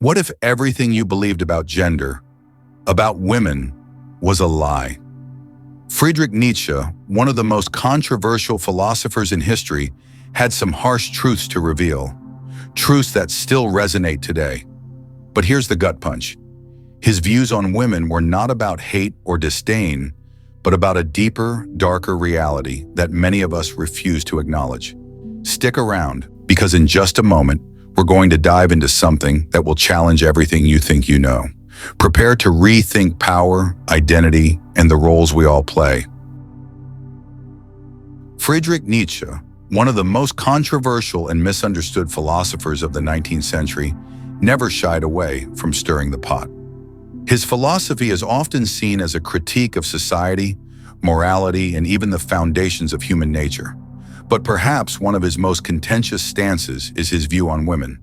What if everything you believed about gender, about women, was a lie? Friedrich Nietzsche, one of the most controversial philosophers in history, had some harsh truths to reveal, truths that still resonate today. But here's the gut punch. His views on women were not about hate or disdain, but about a deeper, darker reality that many of us refuse to acknowledge. Stick around, because in just a moment, we're going to dive into something that will challenge everything you think you know. Prepare to rethink power, identity, and the roles we all play. Friedrich Nietzsche, one of the most controversial and misunderstood philosophers of the 19th century, never shied away from stirring the pot. His philosophy is often seen as a critique of society, morality, and even the foundations of human nature. But perhaps one of his most contentious stances is his view on women.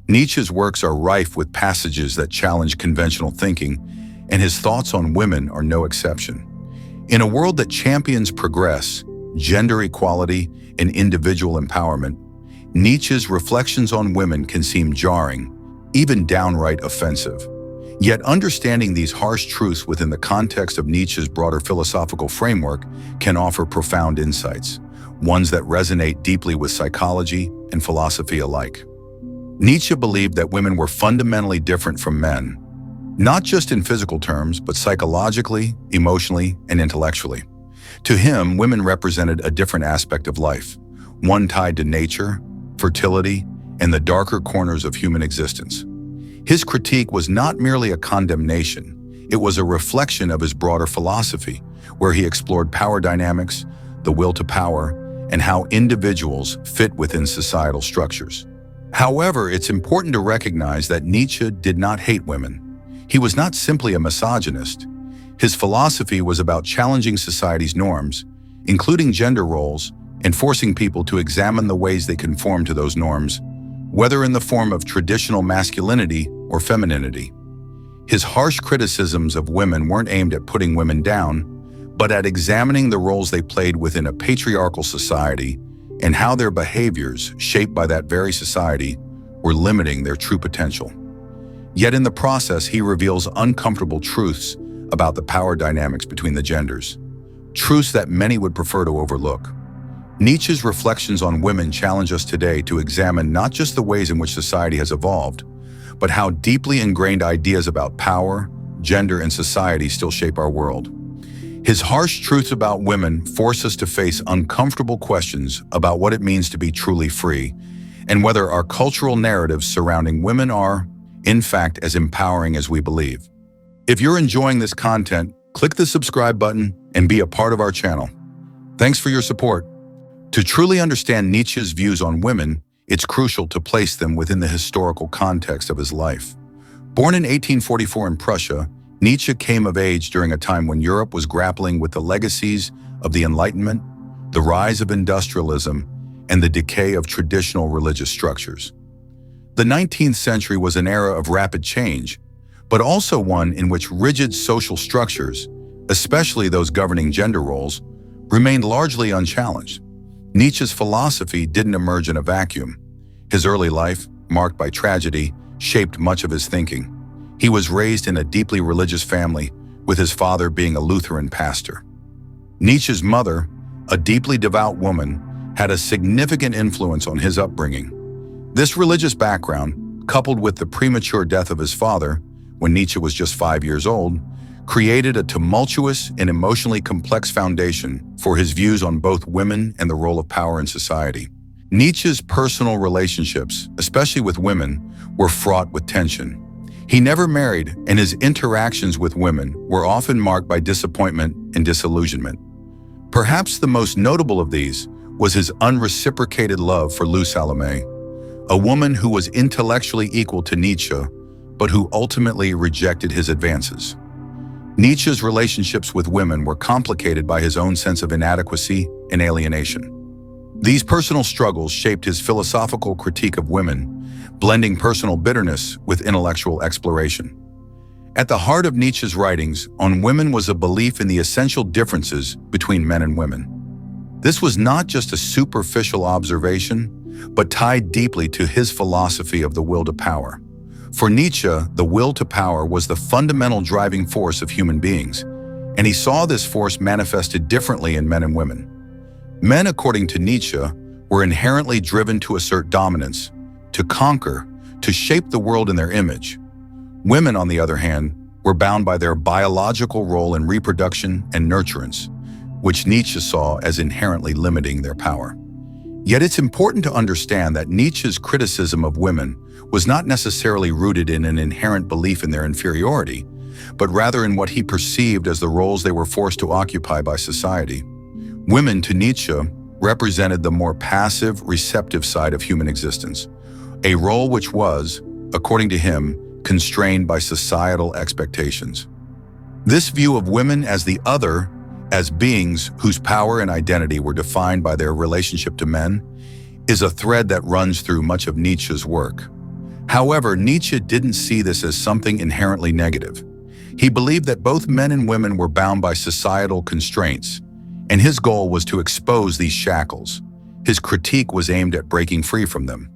Nietzsche's works are rife with passages that challenge conventional thinking, and his thoughts on women are no exception. In a world that champions progress, gender equality, and individual empowerment, Nietzsche's reflections on women can seem jarring, even downright offensive. Yet understanding these harsh truths within the context of Nietzsche's broader philosophical framework can offer profound insights, ones that resonate deeply with psychology and philosophy alike. Nietzsche believed that women were fundamentally different from men, not just in physical terms, but psychologically, emotionally, and intellectually. To him, women represented a different aspect of life, one tied to nature, fertility, and the darker corners of human existence. His critique was not merely a condemnation, it was a reflection of his broader philosophy, where he explored power dynamics, the will to power, and how individuals fit within societal structures. However, it's important to recognize that Nietzsche did not hate women. He was not simply a misogynist. His philosophy was about challenging society's norms, including gender roles, and forcing people to examine the ways they conform to those norms, whether in the form of traditional masculinity or femininity. His harsh criticisms of women weren't aimed at putting women down, but at examining the roles they played within a patriarchal society and how their behaviors, shaped by that very society, were limiting their true potential. Yet in the process, he reveals uncomfortable truths about the power dynamics between the genders, truths that many would prefer to overlook. Nietzsche's reflections on women challenge us today to examine not just the ways in which society has evolved, but how deeply ingrained ideas about power, gender, and society still shape our world. His harsh truths about women force us to face uncomfortable questions about what it means to be truly free, and whether our cultural narratives surrounding women are, in fact, as empowering as we believe. If you're enjoying this content, click the subscribe button and be a part of our channel. Thanks for your support. To truly understand Nietzsche's views on women, it's crucial to place them within the historical context of his life. Born in 1844 in Prussia, Nietzsche came of age during a time when Europe was grappling with the legacies of the Enlightenment, the rise of industrialism, and the decay of traditional religious structures. The 19th century was an era of rapid change, but also one in which rigid social structures, especially those governing gender roles, remained largely unchallenged. Nietzsche's philosophy didn't emerge in a vacuum. His early life, marked by tragedy, shaped much of his thinking. He was raised in a deeply religious family, with his father being a Lutheran pastor. Nietzsche's mother, a deeply devout woman, had a significant influence on his upbringing. This religious background, coupled with the premature death of his father, when Nietzsche was just 5 years old, created a tumultuous and emotionally complex foundation for his views on both women and the role of power in society. Nietzsche's personal relationships, especially with women, were fraught with tension. He never married, and his interactions with women were often marked by disappointment and disillusionment. Perhaps the most notable of these was his unreciprocated love for Lou Salome, a woman who was intellectually equal to Nietzsche, but who ultimately rejected his advances. Nietzsche's relationships with women were complicated by his own sense of inadequacy and alienation. These personal struggles shaped his philosophical critique of women, blending personal bitterness with intellectual exploration. At the heart of Nietzsche's writings on women was a belief in the essential differences between men and women. This was not just a superficial observation, but tied deeply to his philosophy of the will to power. For Nietzsche, the will to power was the fundamental driving force of human beings, and he saw this force manifested differently in men and women. Men, according to Nietzsche, were inherently driven to assert dominance, to conquer, to shape the world in their image. Women, on the other hand, were bound by their biological role in reproduction and nurturance, which Nietzsche saw as inherently limiting their power. Yet it's important to understand that Nietzsche's criticism of women was not necessarily rooted in an inherent belief in their inferiority, but rather in what he perceived as the roles they were forced to occupy by society. Women, to Nietzsche, represented the more passive, receptive side of human existence, a role which was, according to him, constrained by societal expectations. This view of women as the other, as beings whose power and identity were defined by their relationship to men, is a thread that runs through much of Nietzsche's work. However, Nietzsche didn't see this as something inherently negative. He believed that both men and women were bound by societal constraints, and his goal was to expose these shackles. His critique was aimed at breaking free from them.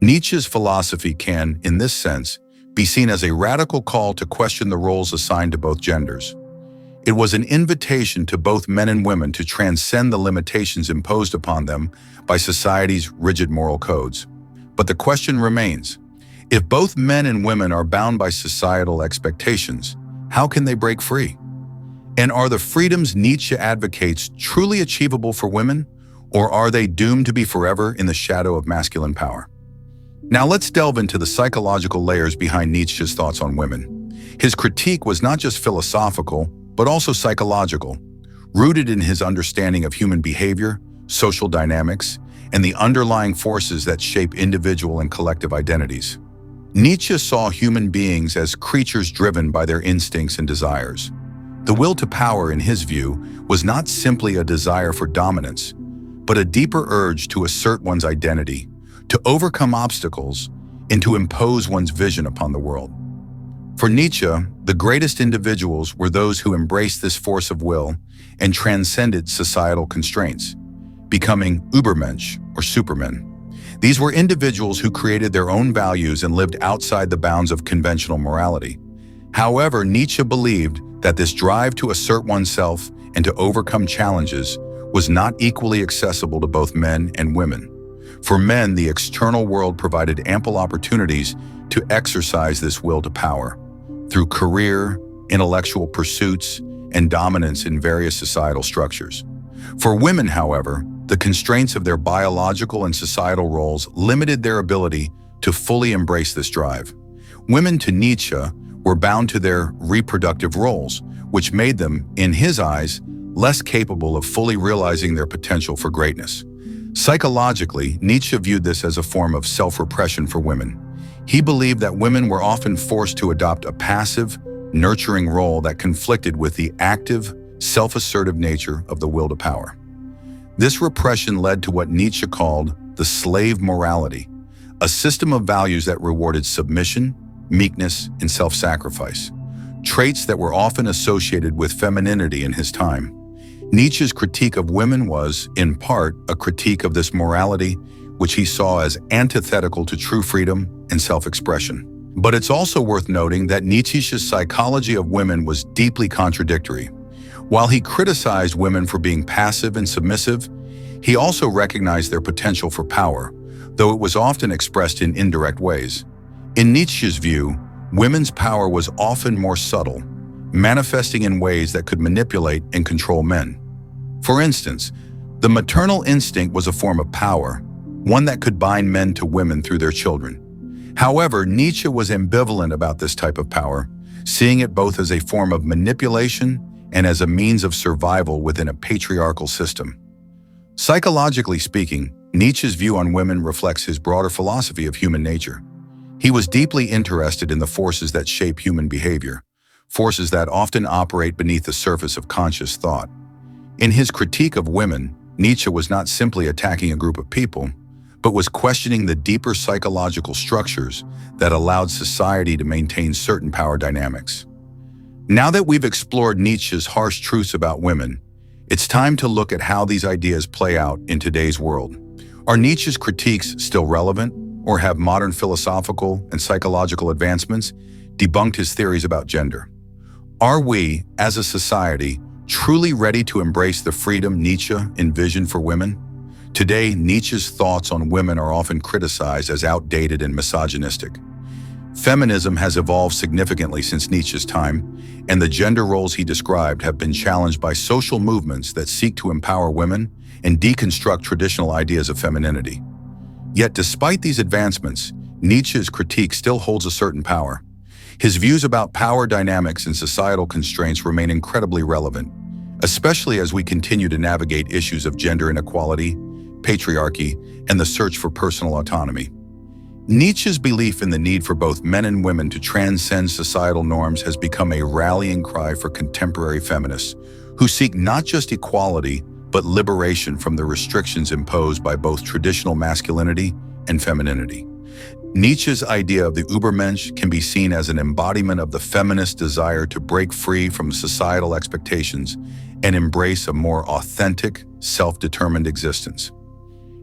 Nietzsche's philosophy can, in this sense, be seen as a radical call to question the roles assigned to both genders. It was an invitation to both men and women to transcend the limitations imposed upon them by society's rigid moral codes. But the question remains, if both men and women are bound by societal expectations, how can they break free? And are the freedoms Nietzsche advocates truly achievable for women, or are they doomed to be forever in the shadow of masculine power? Now let's delve into the psychological layers behind Nietzsche's thoughts on women. His critique was not just philosophical, but also psychological, rooted in his understanding of human behavior, social dynamics, and the underlying forces that shape individual and collective identities. Nietzsche saw human beings as creatures driven by their instincts and desires. The will to power, in his view, was not simply a desire for dominance, but a deeper urge to assert one's identity, to overcome obstacles, and to impose one's vision upon the world. For Nietzsche, the greatest individuals were those who embraced this force of will and transcended societal constraints, becoming Übermensch or supermen. These were individuals who created their own values and lived outside the bounds of conventional morality. However, Nietzsche believed that this drive to assert oneself and to overcome challenges was not equally accessible to both men and women. For men, the external world provided ample opportunities to exercise this will to power through career, intellectual pursuits, and dominance in various societal structures. For women, however, the constraints of their biological and societal roles limited their ability to fully embrace this drive. Women, to Nietzsche, were bound to their reproductive roles, which made them, in his eyes, less capable of fully realizing their potential for greatness. Psychologically, Nietzsche viewed this as a form of self-repression for women. He believed that women were often forced to adopt a passive, nurturing role that conflicted with the active, self-assertive nature of the will to power. This repression led to what Nietzsche called the slave morality, a system of values that rewarded submission, meekness, and self-sacrifice, traits that were often associated with femininity in his time. Nietzsche's critique of women was, in part, a critique of this morality, which he saw as antithetical to true freedom and self-expression. But it's also worth noting that Nietzsche's psychology of women was deeply contradictory. While he criticized women for being passive and submissive, he also recognized their potential for power, though it was often expressed in indirect ways. In Nietzsche's view, women's power was often more subtle, manifesting in ways that could manipulate and control men. For instance, the maternal instinct was a form of power, one that could bind men to women through their children. However, Nietzsche was ambivalent about this type of power, seeing it both as a form of manipulation and as a means of survival within a patriarchal system. Psychologically speaking, Nietzsche's view on women reflects his broader philosophy of human nature. He was deeply interested in the forces that shape human behavior, forces that often operate beneath the surface of conscious thought. In his critique of women, Nietzsche was not simply attacking a group of people, but was questioning the deeper psychological structures that allowed society to maintain certain power dynamics. Now that we've explored Nietzsche's harsh truths about women, it's time to look at how these ideas play out in today's world. Are Nietzsche's critiques still relevant, or have modern philosophical and psychological advancements debunked his theories about gender? Are we, as a society, truly ready to embrace the freedom Nietzsche envisioned for women? Today, Nietzsche's thoughts on women are often criticized as outdated and misogynistic. Feminism has evolved significantly since Nietzsche's time, and the gender roles he described have been challenged by social movements that seek to empower women and deconstruct traditional ideas of femininity. Yet despite these advancements, Nietzsche's critique still holds a certain power. His views about power dynamics and societal constraints remain incredibly relevant, especially as we continue to navigate issues of gender inequality, patriarchy, and the search for personal autonomy. Nietzsche's belief in the need for both men and women to transcend societal norms has become a rallying cry for contemporary feminists who seek not just equality, but liberation from the restrictions imposed by both traditional masculinity and femininity. Nietzsche's idea of the Übermensch can be seen as an embodiment of the feminist desire to break free from societal expectations and embrace a more authentic, self-determined existence.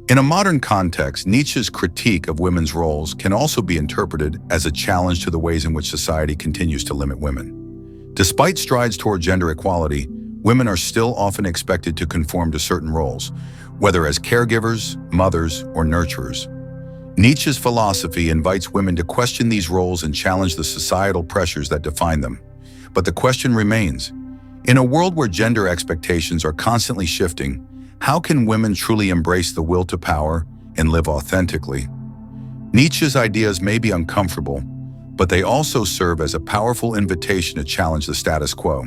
In a modern context, Nietzsche's critique of women's roles can also be interpreted as a challenge to the ways in which society continues to limit women. Despite strides toward gender equality, women are still often expected to conform to certain roles, whether as caregivers, mothers, or nurturers. Nietzsche's philosophy invites women to question these roles and challenge the societal pressures that define them. But the question remains, in a world where gender expectations are constantly shifting, how can women truly embrace the will to power and live authentically? Nietzsche's ideas may be uncomfortable, but they also serve as a powerful invitation to challenge the status quo.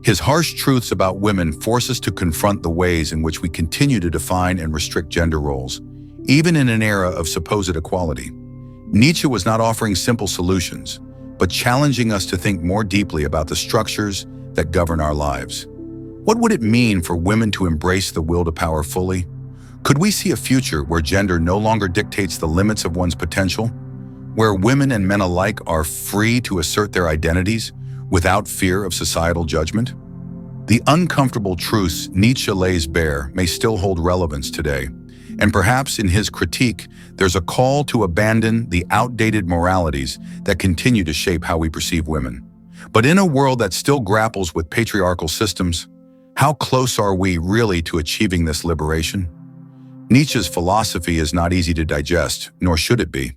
His harsh truths about women force us to confront the ways in which we continue to define and restrict gender roles, even in an era of supposed equality. Nietzsche was not offering simple solutions, but challenging us to think more deeply about the structures that govern our lives. What would it mean for women to embrace the will to power fully? Could we see a future where gender no longer dictates the limits of one's potential, where women and men alike are free to assert their identities without fear of societal judgment? The uncomfortable truths Nietzsche lays bare may still hold relevance today, and perhaps in his critique, there's a call to abandon the outdated moralities that continue to shape how we perceive women. But in a world that still grapples with patriarchal systems, how close are we really to achieving this liberation? Nietzsche's philosophy is not easy to digest, nor should it be.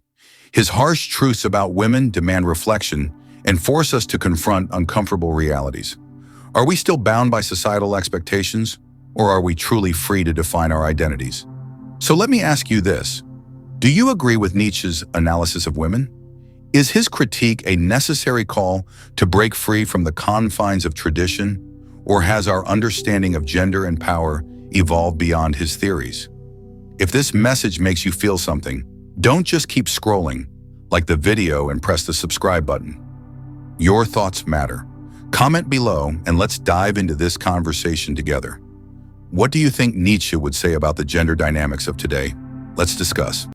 His harsh truths about women demand reflection and force us to confront uncomfortable realities. Are we still bound by societal expectations, or are we truly free to define our identities? So let me ask you this. Do you agree with Nietzsche's analysis of women? Is his critique a necessary call to break free from the confines of tradition, or has our understanding of gender and power evolved beyond his theories? If this message makes you feel something, don't just keep scrolling, like the video and press the subscribe button. Your thoughts matter. Comment below and let's dive into this conversation together. What do you think Nietzsche would say about the gender dynamics of today? Let's discuss.